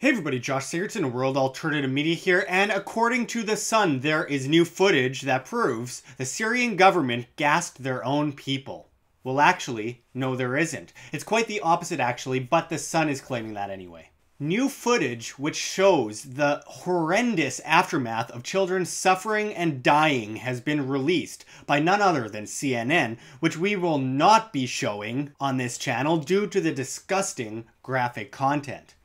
Hey everybody, Josh Sigurdsson, World Alternative Media here, and according to The Sun, there is new footage that proves the Syrian government gassed their own people. Well, actually, no there isn't. It's quite the opposite actually, but The Sun is claiming that anyway. New footage which shows the horrendous aftermath of children suffering and dying has been released by none other than CNN, which we will not be showing on this channel due to the disgusting graphic content.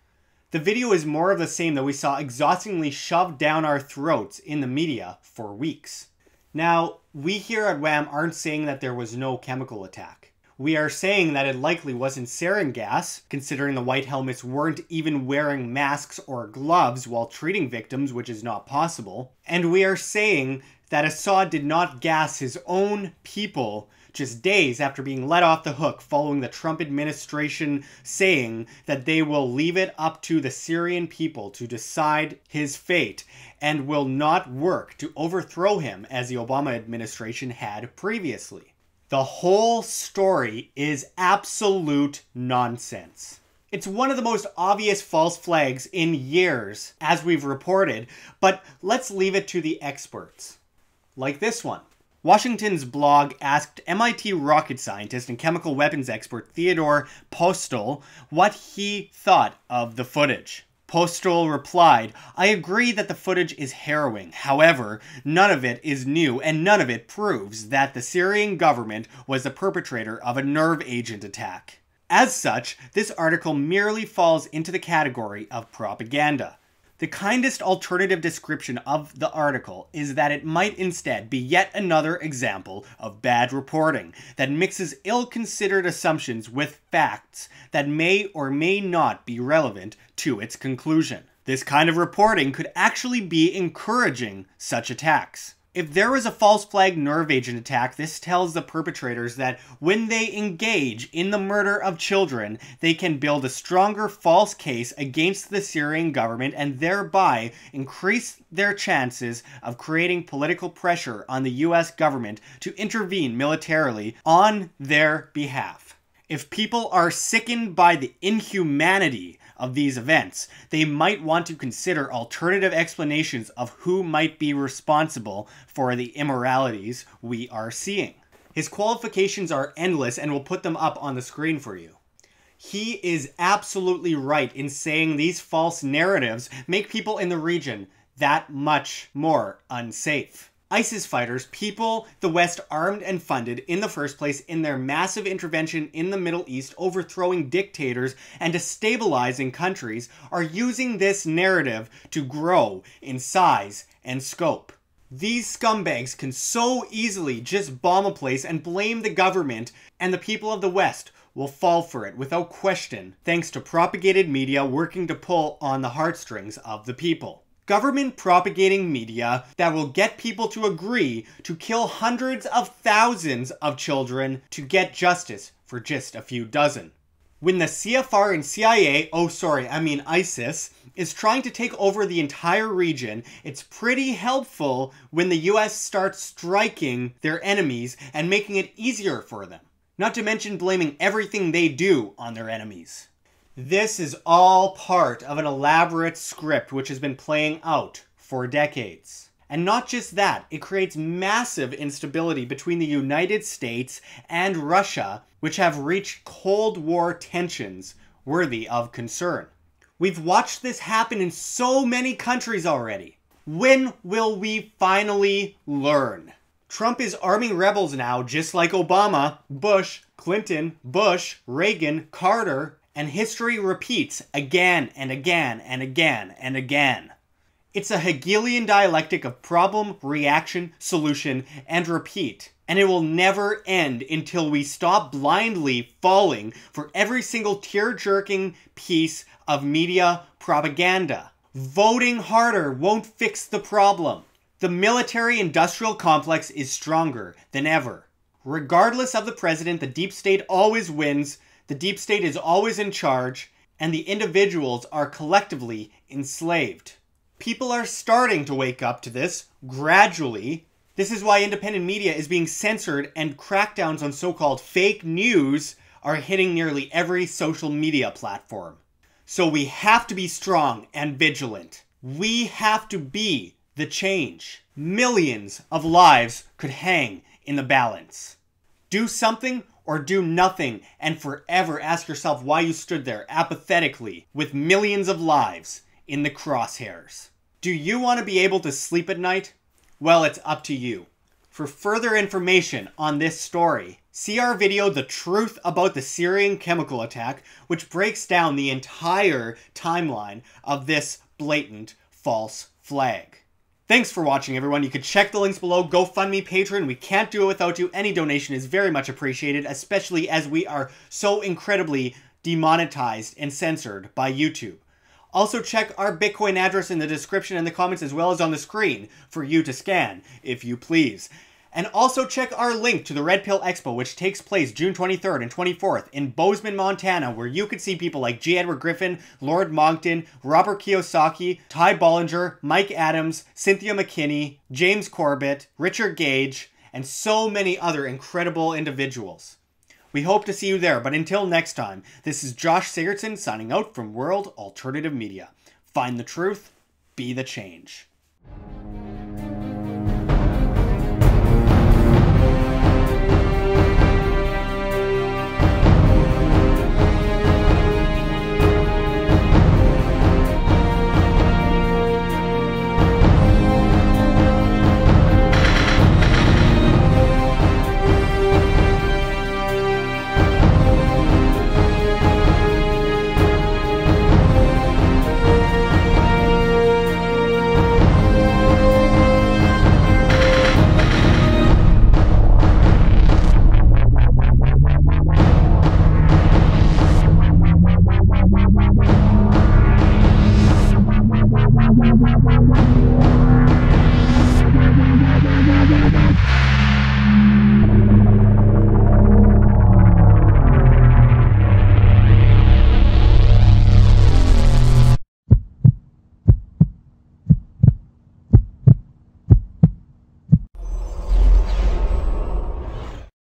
The video is more of the same that we saw exhaustingly shoved down our throats in the media for weeks. Now, we here at WHAM aren't saying that there was no chemical attack. We are saying that it likely wasn't sarin gas, considering the white helmets weren't even wearing masks or gloves while treating victims, which is not possible. And we are saying that Assad did not gas his own people just days after being let off the hook following the Trump administration saying that they will leave it up to the Syrian people to decide his fate and will not work to overthrow him as the Obama administration had previously. The whole story is absolute nonsense. It's one of the most obvious false flags in years, as we've reported, but let's leave it to the experts. Like this one. Washington's blog asked MIT rocket scientist and chemical weapons expert Theodore Postel what he thought of the footage. Postel replied, "I agree that the footage is harrowing. However, none of it is new and none of it proves that the Syrian government was the perpetrator of a nerve agent attack. As such, this article merely falls into the category of propaganda." The kindest alternative description of the article is that it might instead be yet another example of bad reporting that mixes ill-considered assumptions with facts that may or may not be relevant to its conclusion. This kind of reporting could actually be encouraging such attacks. If there was a false flag nerve agent attack, this tells the perpetrators that when they engage in the murder of children, they can build a stronger false case against the Syrian government and thereby increase their chances of creating political pressure on the US government to intervene militarily on their behalf. If people are sickened by the inhumanity of these events, they might want to consider alternative explanations of who might be responsible for the immoralities we are seeing. His qualifications are endless and we'll put them up on the screen for you. He is absolutely right in saying these false narratives make people in the region that much more unsafe. ISIS fighters, people the West armed and funded in the first place in their massive intervention in the Middle East, overthrowing dictators and destabilizing countries, are using this narrative to grow in size and scope. These scumbags can so easily just bomb a place and blame the government, and the people of the West will fall for it without question, thanks to propagated media working to pull on the heartstrings of the people. Government propagating media that will get people to agree to kill hundreds of thousands of children to get justice for just a few dozen. When the CFR and CIA, ISIS, is trying to take over the entire region, it's pretty helpful when the US starts striking their enemies and making it easier for them. Not to mention blaming everything they do on their enemies. This is all part of an elaborate script which has been playing out for decades. And not just that, it creates massive instability between the United States and Russia, which have reached Cold War tensions worthy of concern. We've watched this happen in so many countries already. When will we finally learn? Trump is arming rebels now, just like Obama, Bush, Clinton, Bush, Reagan, Carter, and history repeats again and again and again and again. It's a Hegelian dialectic of problem, reaction, solution, and repeat. And it will never end until we stop blindly falling for every single tear-jerking piece of media propaganda. Voting harder won't fix the problem. The military-industrial complex is stronger than ever. Regardless of the president, the deep state always wins. The deep state is always in charge, and the individuals are collectively enslaved. People are starting to wake up to this, gradually. This is why independent media is being censored and crackdowns on so-called fake news are hitting nearly every social media platform. So we have to be strong and vigilant. We have to be the change. Millions of lives could hang in the balance. Do something or do nothing, and forever ask yourself why you stood there apathetically with millions of lives in the crosshairs. Do you want to be able to sleep at night? Well, it's up to you. For further information on this story, see our video, The Truth About the Syrian Chemical Attack, which breaks down the entire timeline of this blatant false flag. Thanks for watching, everyone. You can check the links below. GoFundMe, Patreon. We can't do it without you. Any donation is very much appreciated, especially as we are so incredibly demonetized and censored by YouTube. Also, check our Bitcoin address in the description and the comments, as well as on the screen, for you to scan, if you please. And also check our link to the Red Pill Expo, which takes place June 23rd and 24th in Bozeman, Montana, where you could see people like G. Edward Griffin, Lord Moncton, Robert Kiyosaki, Ty Bollinger, Mike Adams, Cynthia McKinney, James Corbett, Richard Gage, and so many other incredible individuals. We hope to see you there, but until next time, this is Josh Sigurdsson signing out from World Alternative Media. Find the truth, be the change.